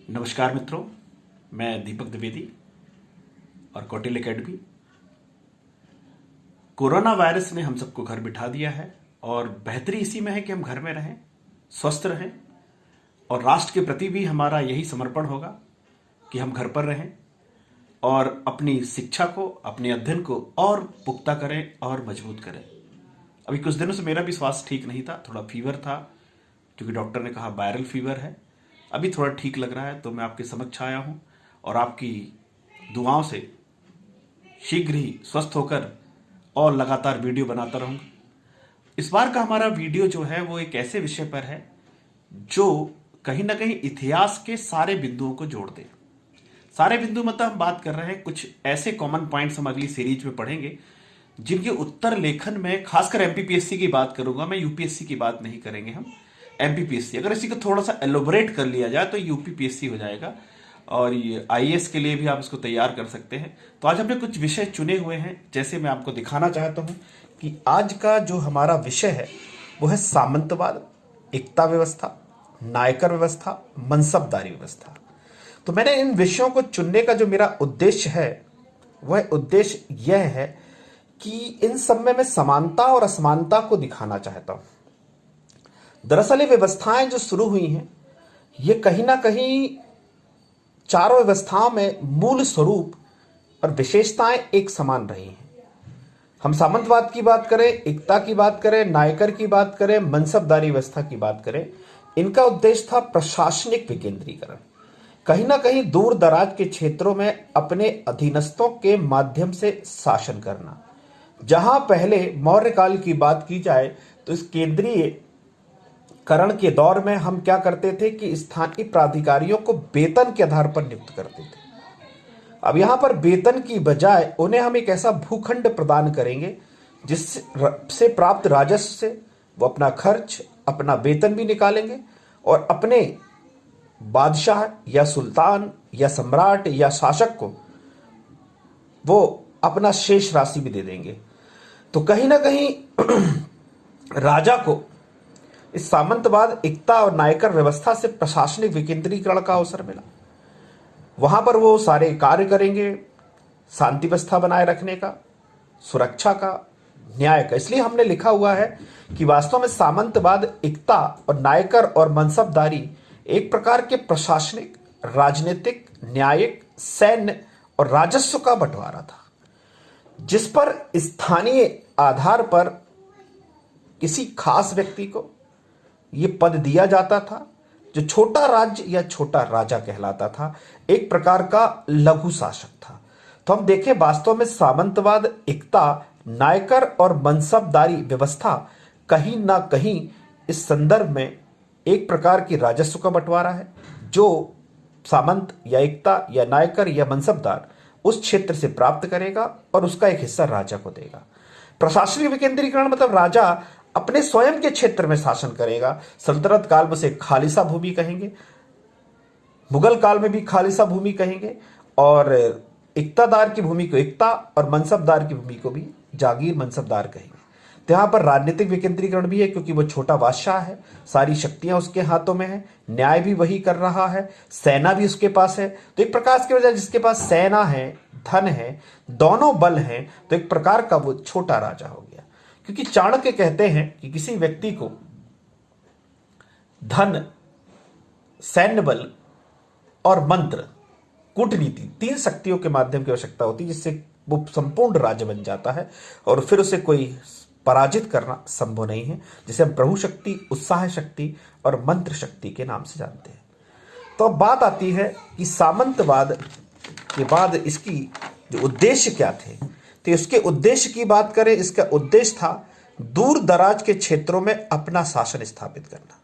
नमस्कार मित्रों, मैं दीपक द्विवेदी और कौटिल्य एकेडमी। कोरोना वायरस ने हम सबको घर बिठा दिया है और बेहतरी इसी में है कि हम घर में रहें, स्वस्थ रहें और राष्ट्र के प्रति भी हमारा यही समर्पण होगा कि हम घर पर रहें और अपनी शिक्षा को, अपने अध्ययन को और पुख्ता करें और मजबूत करें। अभी कुछ दिनों से मेरा भी स्वास्थ्य ठीक नहीं था, थोड़ा फीवर था क्योंकि डॉक्टर ने कहा वायरल फीवर है। अभी थोड़ा ठीक लग रहा है तो मैं आपके समक्ष आया हूँ और आपकी दुआओं से शीघ्र ही स्वस्थ होकर और लगातार वीडियो बनाता रहूँगा। इस बार का हमारा वीडियो जो है वो एक ऐसे विषय पर है जो कहीं ना कहीं इतिहास के सारे बिंदुओं को जोड़ दे। सारे बिंदु मतलब हम बात कर रहे हैं कुछ ऐसे कॉमन पॉइंट्स हम अगली सीरीज में पढ़ेंगे जिनके उत्तर लेखन में, खासकर एमपीपीएससी की बात करूंगा मैं, यूपीएससी की बात नहीं करेंगे हम। एमपीपीएससी अगर इसी को थोड़ा सा एलोबरेट कर लिया जाए तो यूपीपीएससी हो जाएगा और ये आईएएस के लिए भी आप इसको तैयार कर सकते हैं। तो आज हमने कुछ विषय चुने हुए हैं, जैसे मैं आपको दिखाना चाहता हूं कि आज का जो हमारा विषय है वो है सामंतवाद, एकता व्यवस्था, नायकर व्यवस्था, मनसबदारी व्यवस्था। तो मैंने इन विषयों को चुनने का जो मेरा उद्देश्य है वह उद्देश्य यह है कि इन सब में मैं समानता और असमानता को दिखाना चाहता हूं। दरअसल ये व्यवस्थाएं जो शुरू हुई हैं ये कहीं ना कहीं चारों व्यवस्थाओं में मूल स्वरूप और विशेषताएं एक समान रही हैं। हम सामंतवाद की बात करें, एकता की बात करें, नायकर की बात करें, मनसबदारी व्यवस्था की बात करें, इनका उद्देश्य था प्रशासनिक विकेंद्रीकरण। कहीं ना कहीं दूर दराज के क्षेत्रों में अपने अधीनस्थों के माध्यम से शासन करना। जहां पहले मौर्य काल की बात की जाए तो इस केंद्रीय करण के दौर में हम क्या करते थे कि स्थानीय प्राधिकारियों को वेतन के आधार पर नियुक्त करते थे। अब यहां पर वेतन की बजाय उन्हें हम एक ऐसा भूखंड प्रदान करेंगे जिससे प्राप्त राजस्व से वो अपना खर्च, अपना वेतन भी निकालेंगे और अपने बादशाह या सुल्तान या सम्राट या शासक को वो अपना शेष राशि भी दे देंगे। तो कहीं ना कहीं राजा को इस सामंतवाद, एकता और नायकर व्यवस्था से प्रशासनिक विकेंद्रीकरण का अवसर मिला। वहां पर वो सारे कार्य करेंगे, शांति व्यवस्था बनाए रखने का, सुरक्षा का, न्याय का। इसलिए हमने लिखा हुआ है कि वास्तव में सामंतवाद, एकता और नायकर और मनसबदारी एक प्रकार के प्रशासनिक, राजनीतिक, न्यायिक, सैन्य और राजस्व का बंटवारा था जिस पर स्थानीय आधार पर किसी खास व्यक्ति को यह पद दिया जाता था जो छोटा राज्य या छोटा राजा कहलाता था, एक प्रकार का लघु शासक था। तो हम देखें वास्तव में सामंतवाद, एकता, नायकर और मनसबदारी व्यवस्था कहीं ना कहीं इस संदर्भ में एक प्रकार की राजस्व का बंटवारा है जो सामंत या एकता या नायकर या मनसबदार उस क्षेत्र से प्राप्त करेगा और उसका एक हिस्सा राजा को देगा। प्रशासनिक विकेंद्रीकरण मतलब राजा अपने स्वयं के क्षेत्र में शासन करेगा। सल्तनत काल में उसे खालिसा भूमि कहेंगे, मुगल काल में भी खालिसा भूमि कहेंगे और इक्तादार की भूमि को एकता और मनसबदार की भूमि को भी जागीर, मनसबदार कहेंगे। तो यहां पर राजनीतिक विकेंद्रीकरण भी है क्योंकि वो छोटा बादशाह है, सारी शक्तियां उसके हाथों में है, न्याय भी वही कर रहा है, सेना भी उसके पास है। तो एक प्रकार की वजह जिसके पास सेना है, धन है, दोनों बल हैं, तो एक प्रकार का वो छोटा राजा हो गया। क्योंकि चाणक्य कहते हैं कि किसी व्यक्ति को धन, सैन्य बल और मंत्र, कूटनीति, तीन शक्तियों के माध्यम की आवश्यकता होती है जिससे वो संपूर्ण राज्य बन जाता है और फिर उसे कोई पराजित करना संभव नहीं है, जिसे हम प्रभु शक्ति, उत्साह शक्ति और मंत्र शक्ति के नाम से जानते हैं। तो अब बात आती है कि सामंतवाद के बाद इसकी जो उद्देश्य क्या थे। तो इसके उद्देश्य की बात करें, इसका उद्देश्य था दूर दराज के क्षेत्रों में अपना शासन स्थापित करना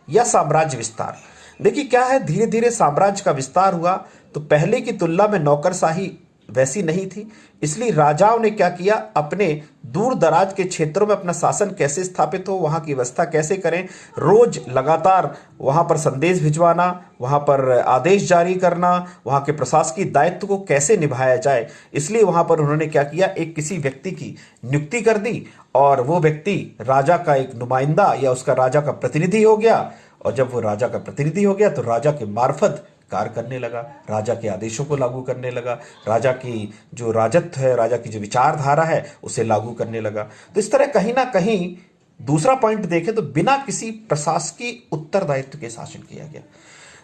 या साम्राज्य विस्तार। देखिए क्या है, धीरे धीरे साम्राज्य का विस्तार हुआ तो पहले की तुलना में नौकरशाही वैसी नहीं थी, इसलिए राजाओं ने क्या किया, अपने दूर दराज के क्षेत्रों में अपना शासन कैसे स्थापित हो, वहां की व्यवस्था कैसे करें, रोज लगातार वहां पर संदेश भिजवाना, वहां पर आदेश जारी करना, वहां के प्रशासकीय दायित्व को कैसे निभाया जाए। इसलिए वहां पर उन्होंने क्या किया, एक किसी व्यक्ति की नियुक्ति कर दी और वो व्यक्ति राजा का एक नुमाइंदा या उसका राजा का प्रतिनिधि हो गया और जब वो राजा का प्रतिनिधि हो गया तो राजा के मार्फत कार्य करने लगा, राजा के आदेशों को लागू करने लगा, राजा की जो राजत्व है, राजा की जो विचारधारा है उसे लागू करने लगा। तो इस तरह कहीं ना कहीं दूसरा पॉइंट देखें तो बिना किसी प्रशासकीय उत्तरदायित्व के शासन किया गया।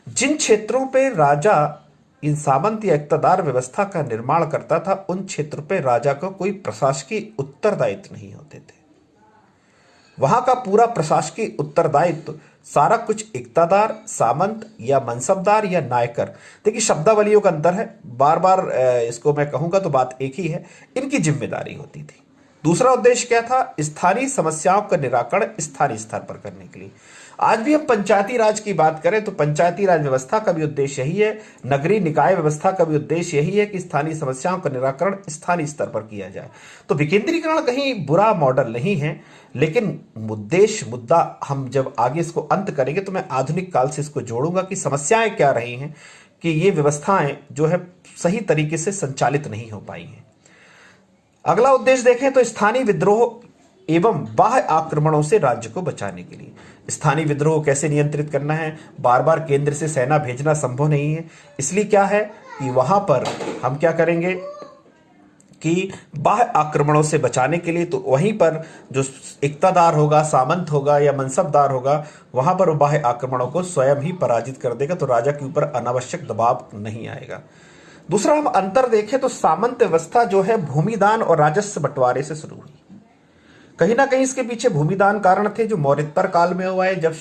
जिन क्षेत्रों पे राजा इन सामंत या इक्तदार व्यवस्था का निर्माण करता था, उन क्षेत्रों पे राजा को कोई प्रशासकीय उत्तरदायित्व नहीं होते थे। वहां का पूरा प्रशासकीय उत्तरदायित्व सारा कुछ इक्तादार, सामंत या मनसबदार या नायकर, देखिए शब्दावलियों का अंतर है, बार बार इसको मैं कहूंगा तो बात एक ही है, इनकी जिम्मेदारी होती थी। दूसरा उद्देश्य क्या था? स्थानीय समस्याओं का निराकरण स्थानीय स्तर पर करने के लिए। आज भी हम पंचायती राज की बात करें तो पंचायती राज व्यवस्था का भी उद्देश्य यही है, नगरीय निकाय व्यवस्था का भी उद्देश्य यही है कि स्थानीय समस्याओं का निराकरण स्थानीय स्तर पर किया जाए। तो विकेंद्रीकरण कहीं बुरा मॉडल नहीं है, लेकिन मुद्दा हम जब आगे इसको अंत करेंगे तो मैं आधुनिक काल से इसको जोड़ूंगा कि समस्याएं क्या रही हैं कि ये व्यवस्थाएं जो है सही तरीके से संचालित नहीं हो पाई हैं। अगला उद्देश्य देखें तो स्थानीय विद्रोह एवं बाह्य आक्रमणों से राज्य को बचाने के लिए। स्थानीय विद्रोह कैसे नियंत्रित करना है? बार बार केंद्र से सेना भेजना संभव नहीं है, इसलिए क्या है कि वहां पर हम क्या करेंगे कि बाह्य आक्रमणों से बचाने के लिए तो वहीं पर जो इक्तादार होगा, सामंत होगा या मनसबदार होगा, वहां पर वो बाह्य आक्रमणों को स्वयं ही पराजित कर देगा, तो राजा के ऊपर अनावश्यक दबाव नहीं आएगा। दूसरा हम अंतर देखें तो सामंत व्यवस्था जो है भूमिदान और राजस्व बंटवारे से शुरू हुई। कहीं ना कहीं इसके पीछे भूमिदान कारण थे जो मौर्योत्तर काल में हुआ है। जब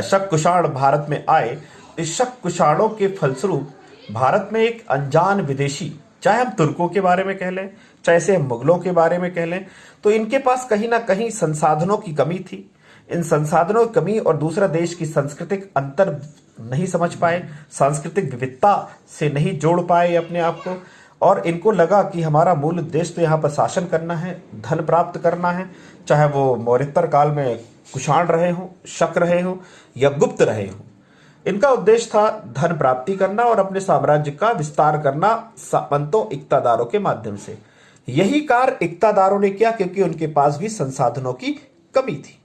शक कुषाण भारत में आए, इस शक कुषाणों के फलस्वरूप भारत में एक अनजान विदेशी, चाहे हम तुर्कों के बारे में कह लें, चाहे से हम मुगलों के बारे में कह लें, तो इनके पास कहीं ना कहीं संसाधनों की कमी थी। इन संसाधनों की कमी और दूसरा देश की सांस्कृतिक अंतर नहीं समझ पाए, सांस्कृतिक विविधता से नहीं जोड़ पाए अपने आप को, और इनको लगा कि हमारा मूल उद्देश्य तो यहाँ पर शासन करना है, धन प्राप्त करना है, चाहे वो मौर्योत्तर काल में कुषाण रहे हों, शक रहे हों या गुप्त रहे हों। इनका उद्देश्य था धन प्राप्ति करना और अपने साम्राज्य का विस्तार करना सामंतों, इक्तादारों के माध्यम से। यही कार्य इक्तादारों ने किया क्योंकि उनके पास भी संसाधनों की कमी थी।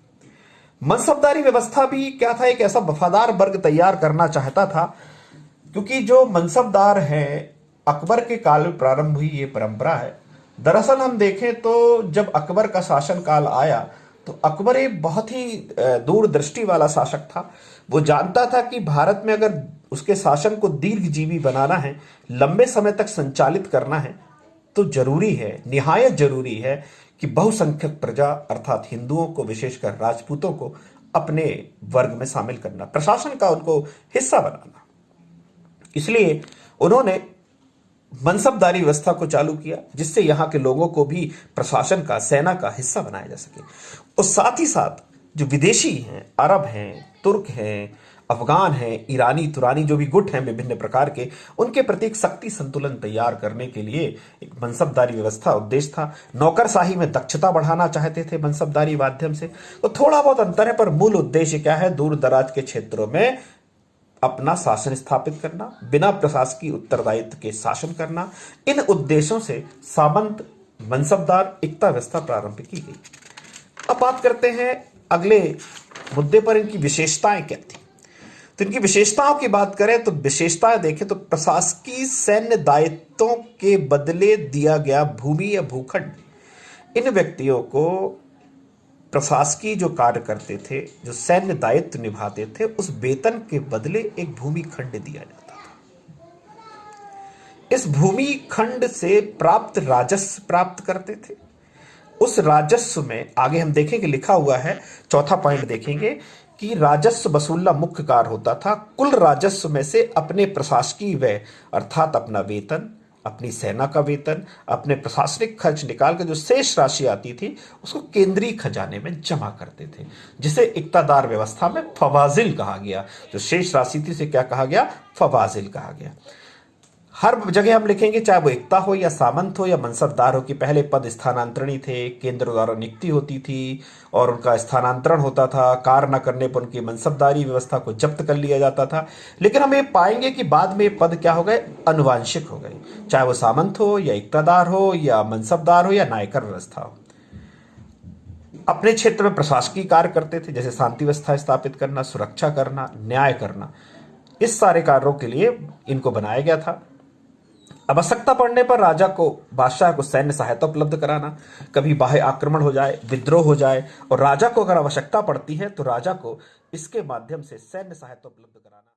मनसबदारी व्यवस्था भी क्या था? एक ऐसा वफादार वर्ग तैयार करना चाहता था, क्योंकि जो मनसबदार हैं अकबर के काल में प्रारंभ हुई ये परंपरा है। दरअसल हम देखें तो जब अकबर का शासन काल आया तो अकबर एक बहुत ही दूरदृष्टि वाला शासक था। वो जानता था कि भारत में अगर उसके शासन को दीर्घजीवी बनाना है, लंबे समय तक संचालित करना है, तो जरूरी है, निहायत जरूरी है कि बहुसंख्यक प्रजा अर्थात हिंदुओं को, विशेषकर राजपूतों को अपने वर्ग में शामिल करना, प्रशासन का उनको हिस्सा बनाना। इसलिए उन्होंने मनसबदारी व्यवस्था को चालू किया, जिससे यहाँ के लोगों को भी प्रशासन का, सेना का हिस्सा बनाया जा सके। और साथ ही साथ जो विदेशी हैं, अरब हैं, तुर्क हैं, अफगान हैं, ईरानी तुरानी जो भी गुट हैं विभिन्न प्रकार के, उनके प्रति एक शक्ति संतुलन तैयार करने के लिए एक मनसबदारी व्यवस्था उद्देश्य था। नौकरशाही में दक्षता बढ़ाना चाहते थे मनसबदारी माध्यम से। तो थोड़ा बहुत अंतर है, पर मूल उद्देश्य क्या है? दूर दराज के क्षेत्रों में अपना शासन स्थापित करना, बिना प्रशासकीय उत्तरदायित्व के शासन करना। इन उद्देश्यों से सामंत, मनसबदार, इक्ता व्यवस्था प्रारंभ की गई। अब बात करते हैं अगले मुद्दे पर, इनकी विशेषताएं क्या थी। तो इनकी विशेषताओं की बात करें तो विशेषताएं देखें तो प्रशासकीय सैन्य दायित्वों के बदले दिया गया भूमि या भूखंड। इन व्यक्तियों को प्रशासकीय जो कार्य करते थे, जो सैन्य दायित्व निभाते थे, उस वेतन के बदले एक भूमि खंड दिया जाता था। इस भूमि खंड से प्राप्त राजस्व प्राप्त करते थे। उस राजस्व में आगे हम देखेंगे लिखा हुआ है, चौथा पॉइंट देखेंगे कि राजस्व वसूलना मुख्य कार्य होता था। कुल राजस्व में से अपने प्रशासकीय व्यय अर्थात अपना वेतन, अपनी सेना का वेतन, अपने प्रशासनिक खर्च निकाल कर जो शेष राशि आती थी उसको केंद्रीय खजाने में जमा करते थे, जिसे इक्तादार व्यवस्था में फवाजिल कहा गया। जो शेष राशि थी उसे क्या कहा गया? फवाजिल कहा गया। हर जगह हम लिखेंगे, चाहे वो इक्ता हो या सामंत हो या मनसबदार हो, कि पहले पद स्थानांतरणी थे, केंद्र द्वारा नियुक्ति होती थी और उनका स्थानांतरण होता था। कार्य न करने पर उनकी मनसबदारी व्यवस्था को जब्त कर लिया जाता था। लेकिन हम ये पाएंगे कि बाद में ये पद क्या हो गए? अनुवांशिक हो गए, चाहे वो सामंत हो या इक्तादार हो या मनसबदार हो या नायकर व्यवस्था हो। अपने क्षेत्र में प्रशासकीय कार्य करते थे, जैसे शांति व्यवस्था स्थापित करना, सुरक्षा करना, न्याय करना। इस सारे कार्यों के लिए इनको बनाया गया था। आवश्यकता पड़ने पर राजा को, बादशाह को सैन्य सहायता उपलब्ध कराना, कभी बाह्य आक्रमण हो जाए, विद्रोह हो जाए और राजा को अगर आवश्यकता पड़ती है तो राजा को इसके माध्यम से सैन्य सहायता उपलब्ध कराना।